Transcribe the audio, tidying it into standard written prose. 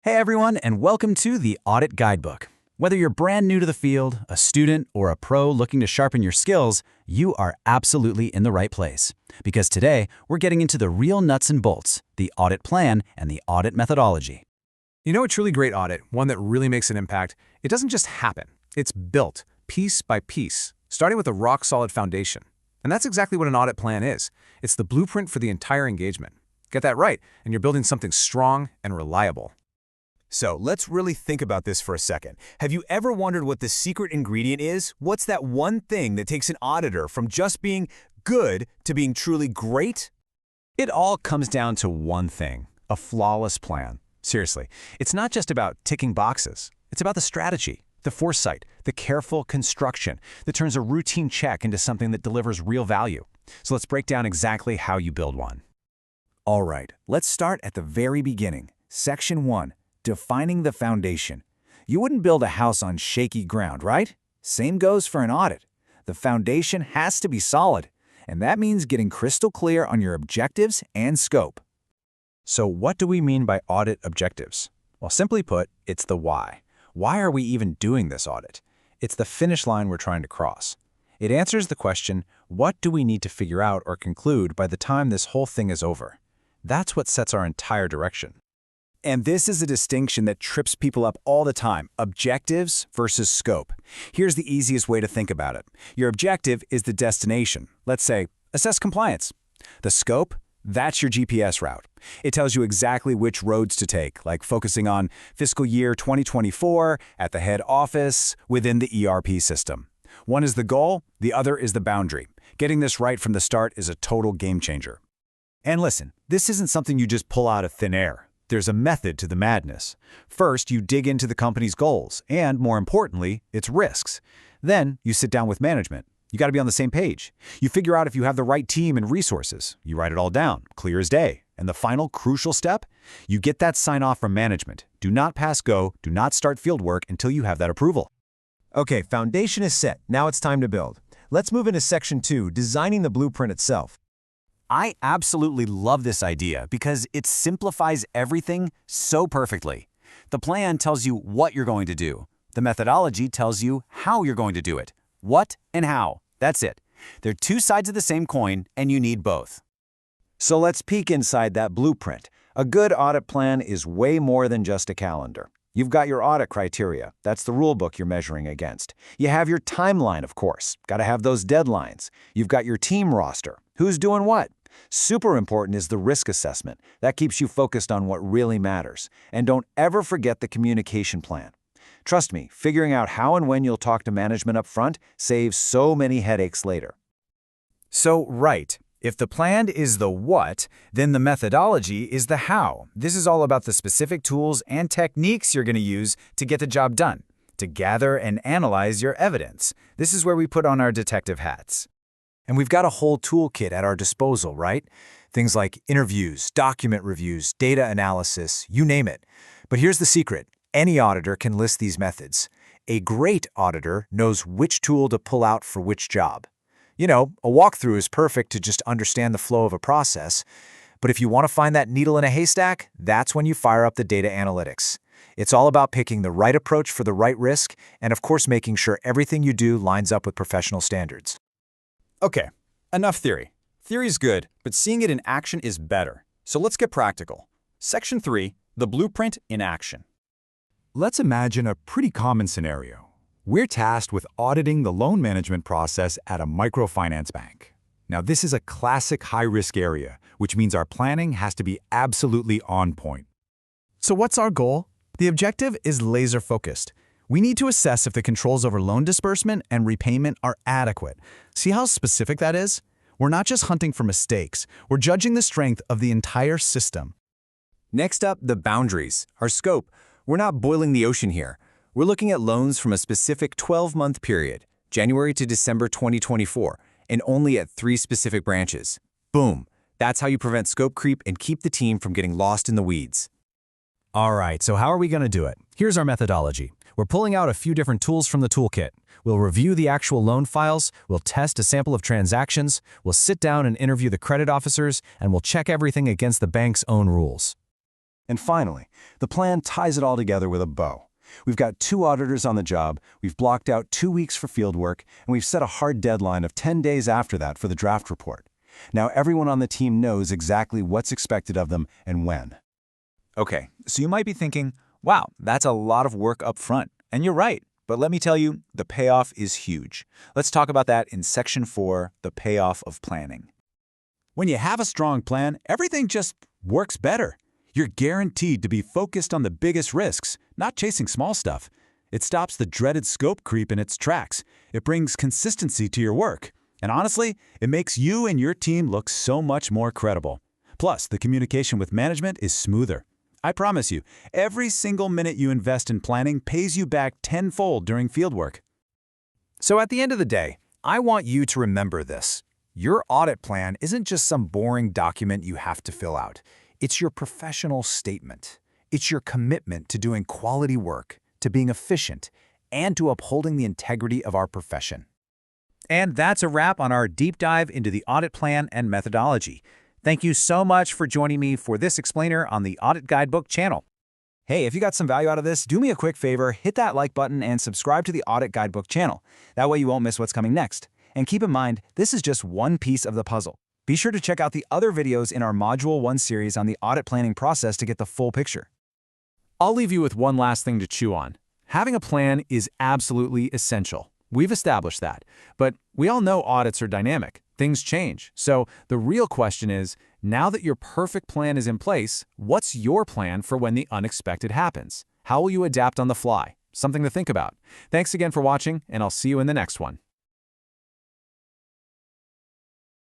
Hey everyone, and welcome to the Audit Guidebook. Whether you're brand new to the field, a student, or a pro looking to sharpen your skills, you are absolutely in the right place. Because today, we're getting into the real nuts and bolts, the audit plan and the audit methodology. You know, a truly great audit, one that really makes an impact, it doesn't just happen. It's built, piece by piece, starting with a rock-solid foundation. And that's exactly what an audit plan is. It's the blueprint for the entire engagement. Get that right, and you're building something strong and reliable. So let's really think about this for a second. Have you ever wondered what the secret ingredient is? What's that one thing that takes an auditor from just being good to being truly great? It all comes down to one thing, a flawless plan. Seriously, it's not just about ticking boxes. It's about the strategy, the foresight, the careful construction that turns a routine check into something that delivers real value. So let's break down exactly how you build one. All right, let's start at the very beginning. Section 1. Defining the foundation. You wouldn't build a house on shaky ground, right? Same goes for an audit. The foundation has to be solid, and that means getting crystal clear on your objectives and scope. So what do we mean by audit objectives? Well, simply put, it's the why. Why are we even doing this audit? It's the finish line we're trying to cross. It answers the question, what do we need to figure out or conclude by the time this whole thing is over? That's what sets our entire direction. And this is a distinction that trips people up all the time, objectives versus scope. Here's the easiest way to think about it. Your objective is the destination. Let's say, assess compliance. The scope, that's your GPS route. It tells you exactly which roads to take, like focusing on fiscal year 2024 at the head office within the ERP system. One is the goal, the other is the boundary. Getting this right from the start is a total game changer. And listen, this isn't something you just pull out of thin air. There's a method to the madness. First, you dig into the company's goals and, more importantly, its risks. Then, you sit down with management. You got to be on the same page. You figure out if you have the right team and resources. You write it all down, clear as day. And the final crucial step? You get that sign-off from management. Do not pass go, do not start field work until you have that approval. Okay, foundation is set. Now it's time to build. Let's move into Section 2, designing the blueprint itself. I absolutely love this idea because it simplifies everything so perfectly. The plan tells you what you're going to do. The methodology tells you how you're going to do it. What and how. That's it. They're two sides of the same coin, and you need both. So let's peek inside that blueprint. A good audit plan is way more than just a calendar. You've got your audit criteria. That's the rule book you're measuring against. You have your timeline, of course. Got to have those deadlines. You've got your team roster. Who's doing what? Super important is the risk assessment. That keeps you focused on what really matters. And don't ever forget the communication plan. Trust me, figuring out how and when you'll talk to management up front saves so many headaches later. So, right. If the plan is the what, then the methodology is the how. This is all about the specific tools and techniques you're going to use to get the job done, to gather and analyze your evidence. This is where we put on our detective hats. And we've got a whole toolkit at our disposal, right? Things like interviews, document reviews, data analysis, you name it. But here's the secret. Any auditor can list these methods. A great auditor knows which tool to pull out for which job. You know, a walkthrough is perfect to just understand the flow of a process. But if you want to find that needle in a haystack, that's when you fire up the data analytics. It's all about picking the right approach for the right risk, and of course making sure everything you do lines up with professional standards. Okay, enough theory. Theory's good, but seeing it in action is better. So let's get practical. Section 3, the blueprint in action. Let's imagine a pretty common scenario. We're tasked with auditing the loan management process at a microfinance bank. Now, this is a classic high-risk area, which means our planning has to be absolutely on point. So what's our goal? The objective is laser-focused. We need to assess if the controls over loan disbursement and repayment are adequate. See how specific that is? We're not just hunting for mistakes. We're judging the strength of the entire system. Next up, the boundaries, our scope. We're not boiling the ocean here. We're looking at loans from a specific 12-month period, January to December 2024, and only at 3 specific branches. Boom. That's how you prevent scope creep and keep the team from getting lost in the weeds. All right, so how are we going to do it? Here's our methodology. We're pulling out a few different tools from the toolkit. We'll review the actual loan files, we'll test a sample of transactions, we'll sit down and interview the credit officers, and we'll check everything against the bank's own rules. And finally, the plan ties it all together with a bow. We've got 2 auditors on the job, we've blocked out 2 weeks for fieldwork, and we've set a hard deadline of 10 days after that for the draft report. Now everyone on the team knows exactly what's expected of them and when. Okay, so you might be thinking, wow, that's a lot of work up front. And you're right, but let me tell you, the payoff is huge. Let's talk about that in Section 4, the payoff of planning. When you have a strong plan, everything just works better. You're guaranteed to be focused on the biggest risks, not chasing small stuff. It stops the dreaded scope creep in its tracks. It brings consistency to your work. And honestly, it makes you and your team look so much more credible. Plus, the communication with management is smoother. I promise you, every single minute you invest in planning pays you back tenfold during fieldwork. So at the end of the day, I want you to remember this. Your audit plan isn't just some boring document you have to fill out. It's your professional statement. It's your commitment to doing quality work, to being efficient, and to upholding the integrity of our profession. And that's a wrap on our deep dive into the audit plan and methodology. Thank you so much for joining me for this explainer on the Audit Guidebook channel. Hey, if you got some value out of this, do me a quick favor, hit that like button and subscribe to the Audit Guidebook channel. That way you won't miss what's coming next. And keep in mind, this is just one piece of the puzzle. Be sure to check out the other videos in our Module 1 series on the audit planning process to get the full picture. I'll leave you with one last thing to chew on. Having a plan is absolutely essential. We've established that. But we all know audits are dynamic. Things change. So the real question is, now that your perfect plan is in place, what's your plan for when the unexpected happens? How will you adapt on the fly? Something to think about. Thanks again for watching, and I'll see you in the next one.